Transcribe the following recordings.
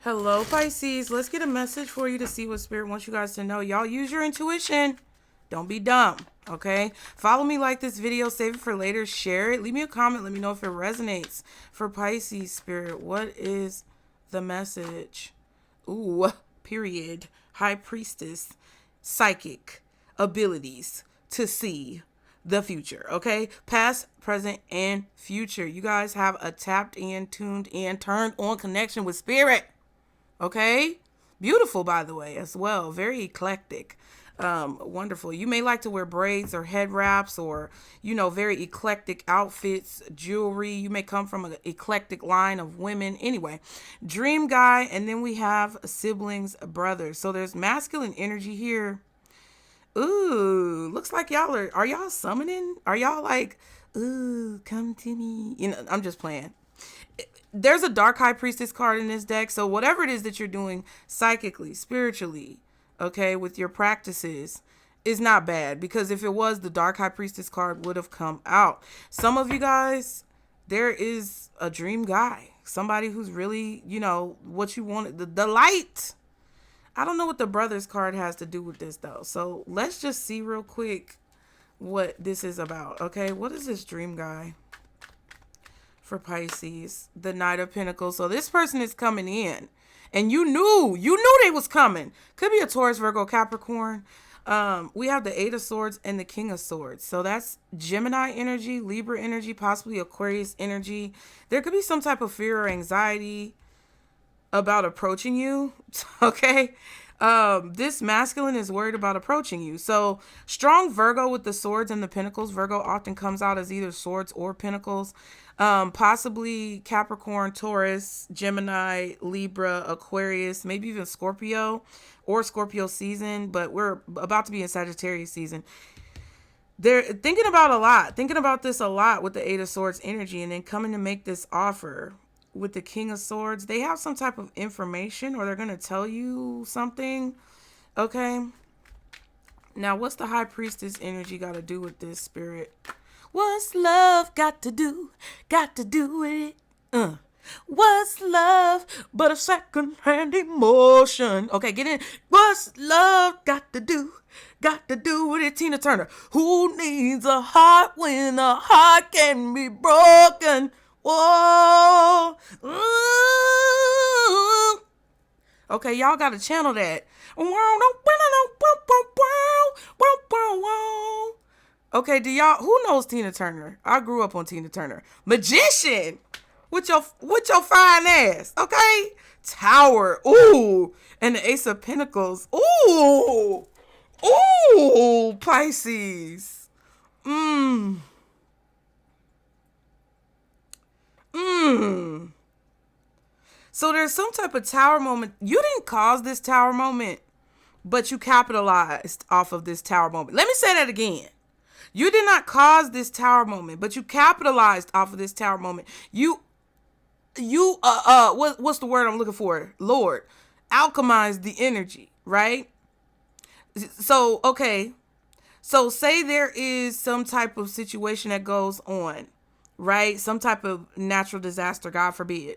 Hello, Pisces. Let's get a message for you to see what Spirit wants you guys to know. Y'all use your intuition. Don't be dumb, okay? Follow me, like this video, save it for later, share it. Leave me a comment. Let me know if it resonates. For Pisces, Spirit, what is the message? Ooh, period. High Priestess, psychic abilities to see the future, okay? Past, present, and future. You guys have a tapped in, tuned in, turned on connection with Spirit. Okay, beautiful, by the way, as well. Very eclectic. Wonderful. You may like to wear braids or head wraps or, very eclectic outfits, jewelry. You may come from an eclectic line of women. Anyway, dream guy. And then we have siblings, brothers. So there's masculine energy here. Ooh, looks like are y'all summoning? Are y'all like, ooh, come to me? I'm just playing. There's a dark high priestess card in this deck. So whatever it is that you're doing psychically, spiritually, okay, with your practices is not bad, because if it was, the dark high priestess card would have come out. Some of you guys, there is a dream guy, somebody who's really, what you wanted, the light. I don't know what the brothers card has to do with this though. So let's just see real quick what this is about. Okay. What is this dream guy? For Pisces, the Knight of Pentacles. So this person is coming in, and you knew they was coming. Could be a Taurus, Virgo, Capricorn. We have the Eight of Swords and the King of Swords. So that's Gemini energy, Libra energy, possibly Aquarius energy. There could be some type of fear or anxiety about approaching you. Okay. This masculine is worried about approaching you. So strong Virgo with the swords and the pentacles. Virgo often comes out as either swords or pentacles. Possibly Capricorn, Taurus, Gemini, Libra, Aquarius, maybe even Scorpio or Scorpio season, but we're about to be in Sagittarius season. They're thinking about this a lot with the Eight of Swords energy, and then coming to make this offer with the King of Swords. They have some type of information, or they're going to tell you something. Okay. Now, what's the High Priestess energy got to do with this, Spirit? What's love got to do with it? What's love but a second-hand emotion? Okay, get in. What's love got to do with it? Tina Turner. Who needs a heart when a heart can be broken? Whoa. Ooh. Okay, y'all got to channel that. Okay, who knows Tina Turner? I grew up on Tina Turner. Magician with your fine ass. Okay? Tower. Ooh. And the Ace of Pentacles. Ooh. Ooh, Pisces. So there's some type of tower moment. You didn't cause this tower moment, but you capitalized off of this tower moment. Let me say that again. You did not cause this tower moment, but you capitalized off of this tower moment. What's the word I'm looking for? Lord, alchemized the energy, right? So, okay. So say there is some type of situation that goes on, right? Some type of natural disaster, God forbid.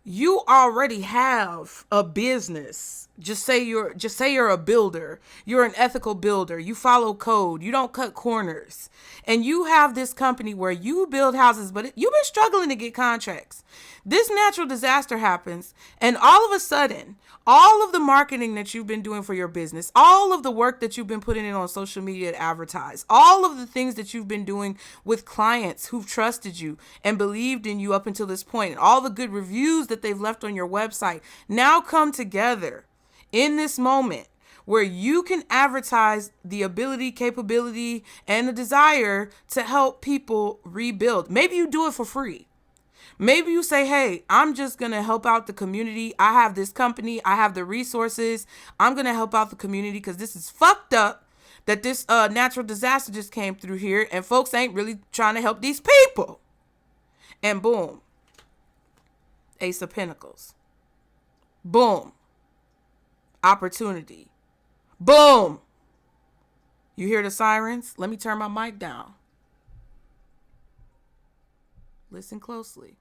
You already have a business. Just say you're a builder. You're an ethical builder. You follow code. You don't cut corners. And you have this company where you build houses, but you've been struggling to get contracts. This natural disaster happens, and all of a sudden, all of the marketing that you've been doing for your business, all of the work that you've been putting in on social media to advertise, all of the things that you've been doing with clients who've trusted you and believed in you up until this point, and all the good reviews that they've left on your website now come together in this moment where you can advertise the ability, capability, and the desire to help people rebuild. Maybe you do it for free. Maybe you say, hey, I'm just going to help out the community. I have this company. I have the resources. I'm going to help out the community because this is fucked up that this natural disaster just came through here and folks ain't really trying to help these people. And boom, Ace of Pentacles. Boom, opportunity. Boom. You hear the sirens? Let me turn my mic down. Listen closely.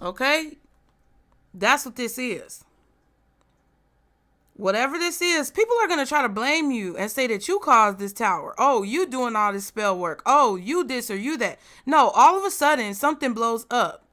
Okay? That's what this is. Whatever this is, people are going to try to blame you and say that you caused this tower. Oh, you doing all this spell work. Oh, you this or you that. No, all of a sudden, something blows up.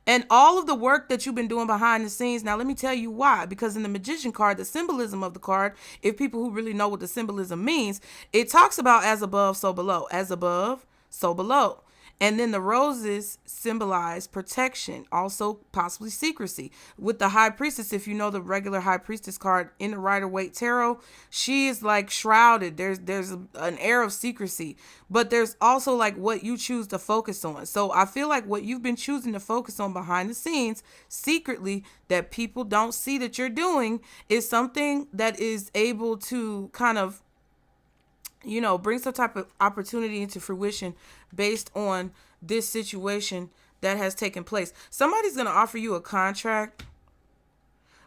And all of the work that you've been doing behind the scenes, now let me tell you why. Because in the Magician card, the symbolism of the card, if people who really know what the symbolism means, it talks about as above, so below. As above, so below. And then the roses symbolize protection, also possibly secrecy. With the High Priestess, if you know the regular High Priestess card in the Rider-Waite Tarot, she is like shrouded. There's an air of secrecy, but there's also like what you choose to focus on. So I feel like what you've been choosing to focus on behind the scenes, secretly, that people don't see that you're doing, is something that is able to kind of, you know, bring some type of opportunity into fruition based on this situation that has taken place. Somebody's going to offer you a contract,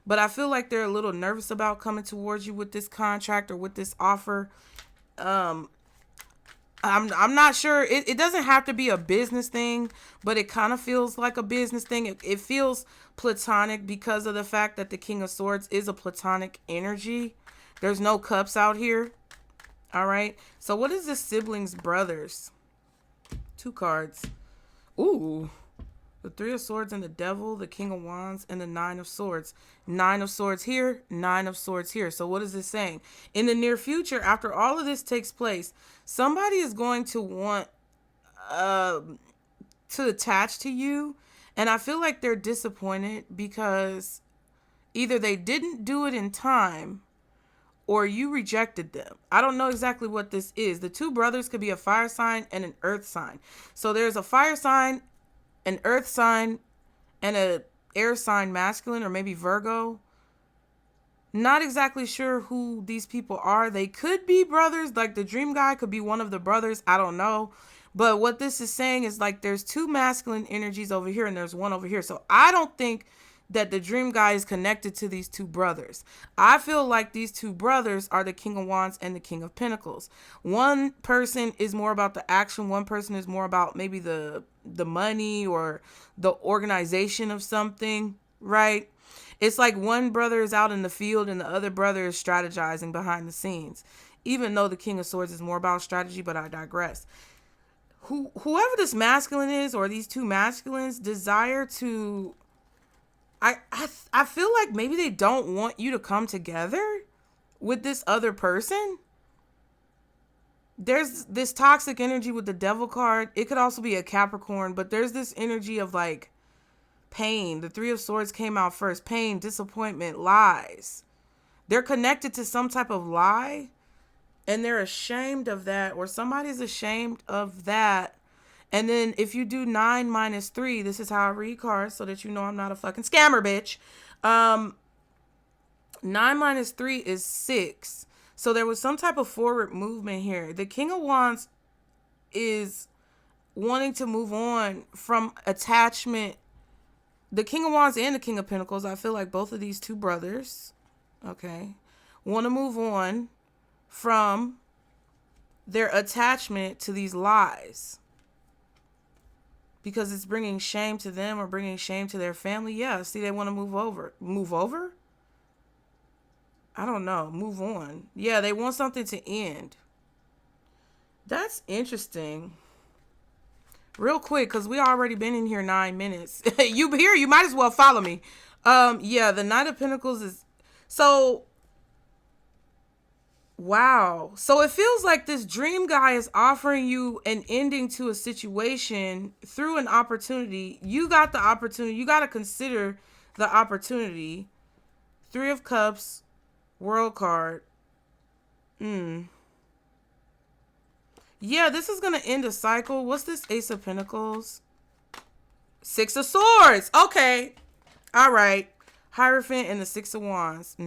but I feel like they're a little nervous about coming towards you with this contract or with this offer. I'm not sure. It doesn't have to be a business thing, but it kind of feels like a business thing. It feels platonic because of the fact that the King of Swords is a platonic energy. There's no cups out here. All right. So what is this siblings brothers? 2 cards. Ooh. The 3 of Swords and the Devil, the King of Wands, and the 9 of Swords. 9 of Swords here, 9 of Swords here. So what is this saying? In the near future, after all of this takes place, somebody is going to want to attach to you. And I feel like they're disappointed because either they didn't do it in time or you rejected them. I don't know exactly what this is. The 2 brothers could be a fire sign and an earth sign. So there's a fire sign, an earth sign, and a air sign masculine, or maybe Virgo. Not exactly sure who these people are. They could be brothers. Like the dream guy could be one of the brothers. I don't know. But what this is saying is like there's 2 masculine energies over here and there's one over here. So I don't think that the dream guy is connected to these 2 brothers. I feel like these 2 brothers are the King of Wands and the King of Pentacles. One person is more about the action. One person is more about maybe the money or the organization of something, right? It's like one brother is out in the field and the other brother is strategizing behind the scenes. Even though the King of Swords is more about strategy, but I digress. Whoever this masculine is, or these 2 masculines, desire to... I feel like maybe they don't want you to come together with this other person. There's this toxic energy with the Devil card. It could also be a Capricorn, but there's this energy of like pain. The 3 of Swords came out first. Pain, disappointment, lies. They're connected to some type of lie and they're ashamed of that, or somebody's ashamed of that. And then if you do 9 minus 3, this is how I read cards so that you know I'm not a fucking scammer, bitch. 9 minus 3 is 6. So there was some type of forward movement here. The King of Wands is wanting to move on from attachment. The King of Wands and the King of Pentacles, I feel like both of these 2 brothers, okay, want to move on from their attachment to these lies. Because it's bringing shame to them or bringing shame to their family. Yeah, see, they want to move over. Move over? I don't know. Move on. Yeah, they want something to end. That's interesting. Real quick, because we already been in here 9 minutes. You here, you might as well follow me. Yeah, the Knight of Pentacles is... So... Wow. So it feels like this dream guy is offering you an ending to a situation through an opportunity. You got the opportunity. You got to consider the opportunity. 3 of Cups, World card. Yeah, this is going to end a cycle. What's this Ace of Pentacles? 6 of Swords. Okay. All right. Hierophant and the 6 of Wands.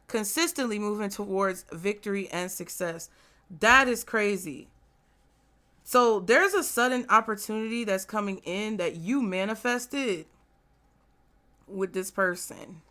Consistently moving towards victory and success. That is crazy. So there's a sudden opportunity that's coming in that you manifested with this person.